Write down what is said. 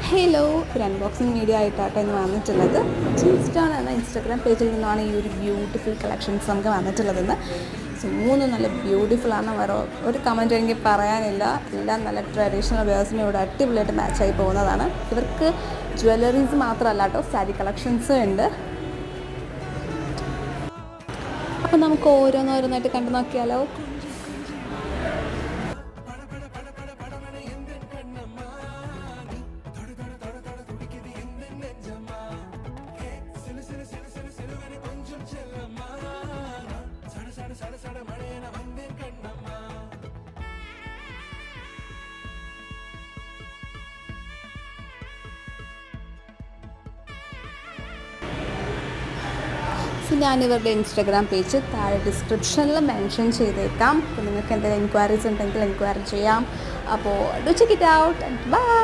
Hello, ഒരു unboxing video ആയിട്ടാട്ടോ ഇന്ന് വന്നിട്ടുള്ളത്. ജിൻസ്റ്റോൺ എന്ന ഇൻസ്റ്റാഗ്രാം പേജിൽ നിന്നാണ് ഈ ഒരു ബ്യൂട്ടിഫുൾ കളക്ഷൻസ് നമുക്ക് വന്നിട്ടുള്ളതെന്ന്. സോ മൂന്ന് നല്ല ബ്യൂട്ടിഫുള്ളാണ്. വേറെ ഒരു കമൻറ്റ് എനിക്ക് പറയാനില്ല. എല്ലാം നല്ല ട്രഡീഷണൽ വേഴ്സിന് ഇവിടെ അടിപൊളിയായിട്ട് മാച്ചായി പോകുന്നതാണ്. ഇവർക്ക് ജ്വല്ലറീസ് മാത്രമല്ല കേട്ടോ, സാരി കളക്ഷൻസും ഉണ്ട്. അപ്പോൾ നമുക്ക് ഓരോന്നോരോന്നായിട്ട് കണ്ടു നോക്കിയാലോ. ഞാനിവരുടെ ഇൻസ്റ്റാഗ്രാം പേജ് താഴെ ഡിസ്ക്രിപ്ഷനിൽ മെൻഷൻ ചെയ്തേക്കാം. അപ്പോൾ നിങ്ങൾക്ക് എന്തെങ്കിലും എൻക്വയറീസ് ഉണ്ടെങ്കിൽ എൻക്വയറി ചെയ്യാം. അപ്പോൾ do check it out and by.